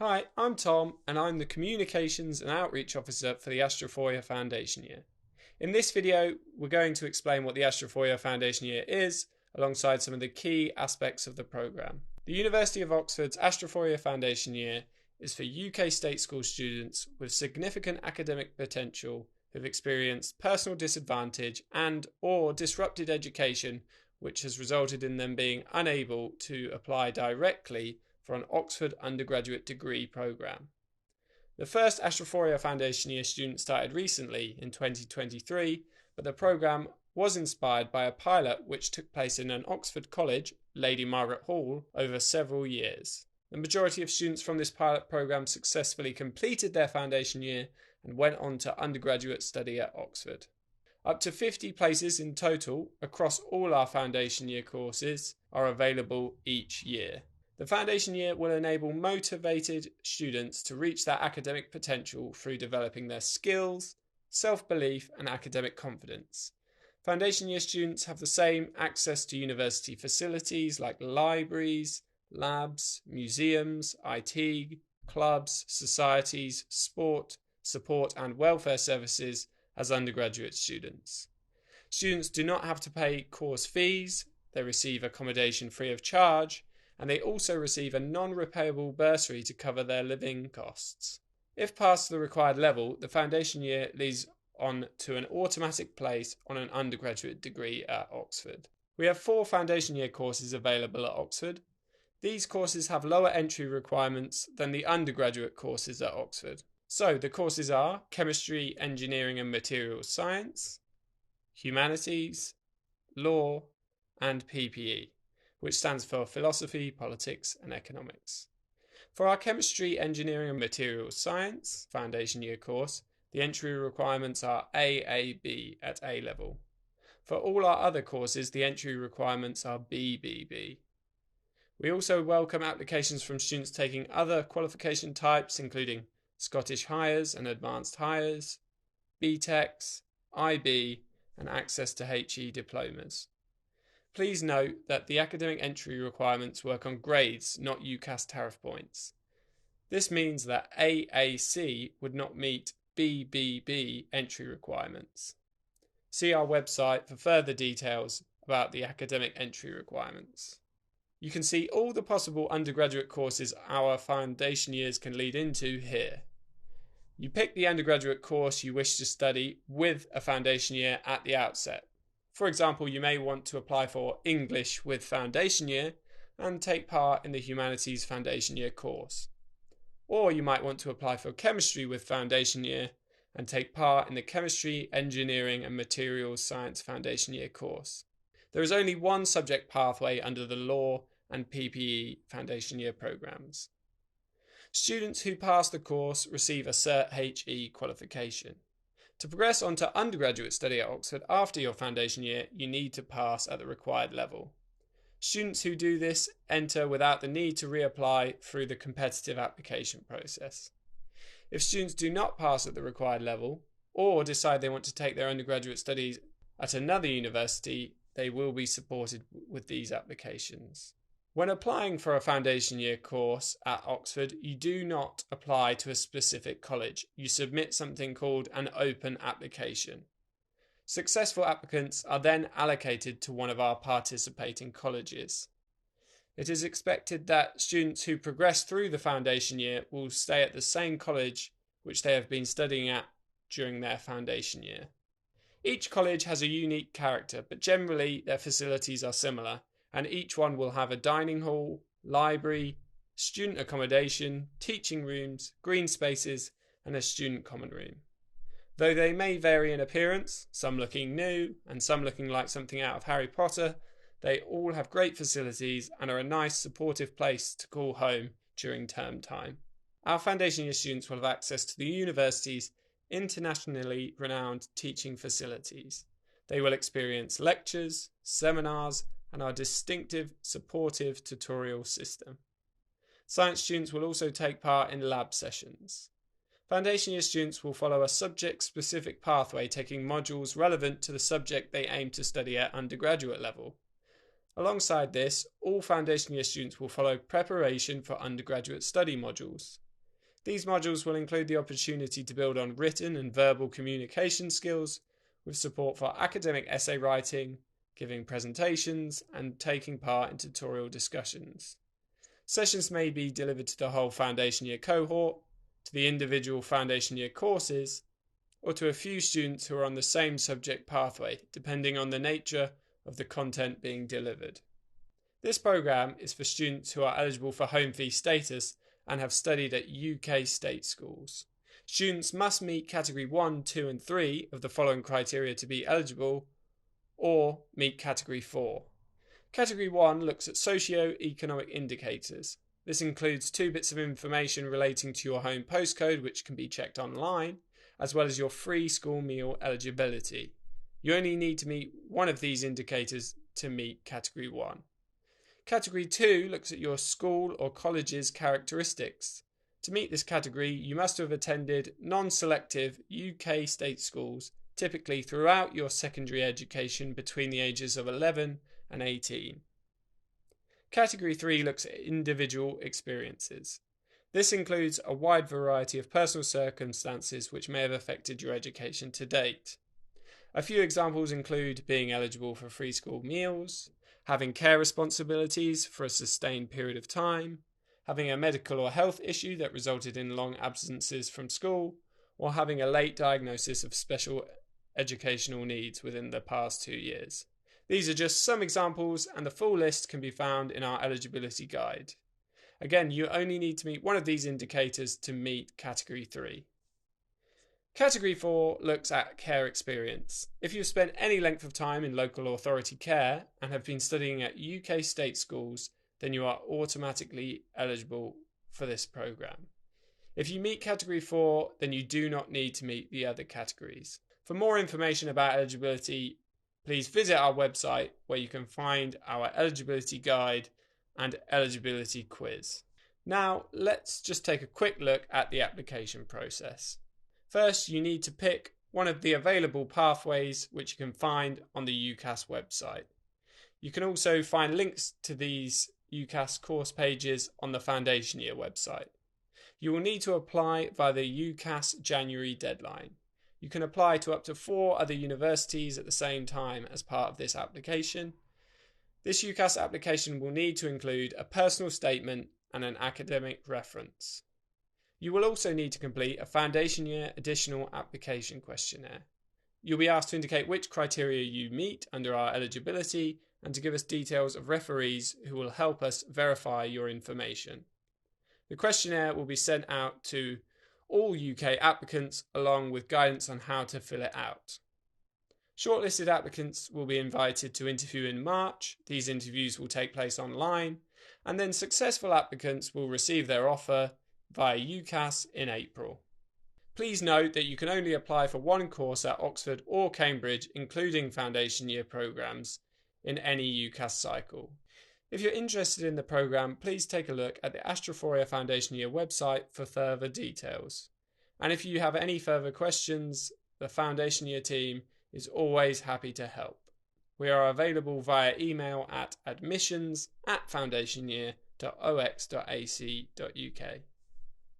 Hi, I'm Tom and I'm the Communications and Outreach Officer for the Astrophoria Foundation Year. In this video, we're going to explain what the Astrophoria Foundation Year is, alongside some of the key aspects of the programme. The University of Oxford's Astrophoria Foundation Year is for UK state school students with significant academic potential who've experienced personal disadvantage and/or disrupted education, which has resulted in them being unable to apply directly for an Oxford undergraduate degree programme. The first Astrophoria Foundation Year student started recently in 2023, but the programme was inspired by a pilot which took place in an Oxford college, Lady Margaret Hall, over several years. The majority of students from this pilot programme successfully completed their foundation year and went on to undergraduate study at Oxford. Up to 50 places in total across all our foundation year courses are available each year. The foundation year will enable motivated students to reach their academic potential through developing their skills, self-belief and academic confidence. Foundation year students have the same access to university facilities like libraries, labs, museums, IT, clubs, societies, sport, support and welfare services as undergraduate students. Students do not have to pay course fees, they receive accommodation free of charge, and they also receive a non-repayable bursary to cover their living costs. If past the required level, the foundation year leads on to an automatic place on an undergraduate degree at Oxford. We have 4 foundation year courses available at Oxford. These courses have lower entry requirements than the undergraduate courses at Oxford. So the courses are Chemistry, Engineering and Materials Science, Humanities, Law and PPE, which stands for Philosophy, Politics and Economics. For our Chemistry, Engineering and Materials Science foundation year course, the entry requirements are AAB at A level. For all our other courses, the entry requirements are BBB. We also welcome applications from students taking other qualification types, including Scottish Highers and Advanced Highers, BTECs, IB, and access to HE diplomas. Please note that the academic entry requirements work on grades, not UCAS tariff points. This means that AAC would not meet BBB entry requirements. See our website for further details about the academic entry requirements. You can see all the possible undergraduate courses our foundation years can lead into here. You pick the undergraduate course you wish to study with a foundation year at the outset. For example, you may want to apply for English with foundation year and take part in the Humanities foundation year course. Or you might want to apply for Chemistry with foundation year and take part in the Chemistry, Engineering and Materials Science foundation year course. There is only one subject pathway under the Law and PPE foundation year programs. Students who pass the course receive a Cert HE qualification. To progress on to undergraduate study at Oxford after your foundation year, you need to pass at the required level. Students who do this enter without the need to reapply through the competitive application process. If students do not pass at the required level, or decide they want to take their undergraduate studies at another university, they will be supported with these applications. When applying for a foundation year course at Oxford, you do not apply to a specific college. You submit something called an open application. Successful applicants are then allocated to one of our participating colleges. It is expected that students who progress through the foundation year will stay at the same college which they have been studying at during their foundation year. Each college has a unique character, but generally their facilities are similar, and each one will have a dining hall, library, student accommodation, teaching rooms, green spaces, and a student common room. Though they may vary in appearance, some looking new and some looking like something out of Harry Potter, they all have great facilities and are a nice supportive place to call home during term time. Our foundation year students will have access to the university's internationally renowned teaching facilities. They will experience lectures, seminars, and our distinctive supportive tutorial system. Science students will also take part in lab sessions. Foundation year students will follow a subject-specific pathway, taking modules relevant to the subject they aim to study at undergraduate level. Alongside this, all foundation year students will follow preparation for undergraduate study modules. These modules will include the opportunity to build on written and verbal communication skills with support for academic essay writing, giving presentations, and taking part in tutorial discussions. Sessions may be delivered to the whole foundation year cohort, to the individual foundation year courses, or to a few students who are on the same subject pathway, depending on the nature of the content being delivered. This programme is for students who are eligible for home fee status and have studied at UK state schools. Students must meet Category 1, 2 and 3 of the following criteria to be eligible, or meet Category 4. Category 1 looks at socio-economic indicators. This includes 2 bits of information relating to your home postcode, which can be checked online, as well as your free school meal eligibility. You only need to meet one of these indicators to meet Category 1. Category 2 looks at your school or college's characteristics. To meet this category, you must have attended non-selective UK state schools, typically throughout your secondary education between the ages of 11 and 18. Category 3 looks at individual experiences. This includes a wide variety of personal circumstances which may have affected your education to date. A few examples include being eligible for free school meals, having care responsibilities for a sustained period of time, having a medical or health issue that resulted in long absences from school, or having a late diagnosis of special educational needs within the past 2 years. These are just some examples, and the full list can be found in our eligibility guide. Again, you only need to meet one of these indicators to meet Category 3. Category 4 looks at care experience. If you've spent any length of time in local authority care and have been studying at UK state schools, then you are automatically eligible for this programme. If you meet Category 4, then you do not need to meet the other categories. For more information about eligibility, please visit our website where you can find our eligibility guide and eligibility quiz. Now, let's just take a quick look at the application process. First, you need to pick one of the available pathways which you can find on the UCAS website. You can also find links to these UCAS course pages on the Foundation Year website. You will need to apply via the UCAS January deadline. You can apply to up to 4 other universities at the same time as part of this application. This UCAS application will need to include a personal statement and an academic reference. You will also need to complete a Foundation Year additional application questionnaire. You'll be asked to indicate which criteria you meet under our eligibility and to give us details of referees who will help us verify your information. The questionnaire will be sent out to all UK applicants along with guidance on how to fill it out. Shortlisted applicants will be invited to interview in March. These interviews will take place online, and then successful applicants will receive their offer via UCAS in April. Please note that you can only apply for one course at Oxford or Cambridge, including Foundation Year programmes, in any UCAS cycle. If you're interested in the programme, please take a look at the Astrophoria Foundation Year website for further details. And if you have any further questions, the Foundation Year team is always happy to help. We are available via email at admissions@foundationyear.ox.ac.uk.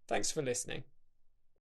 Thanks for listening.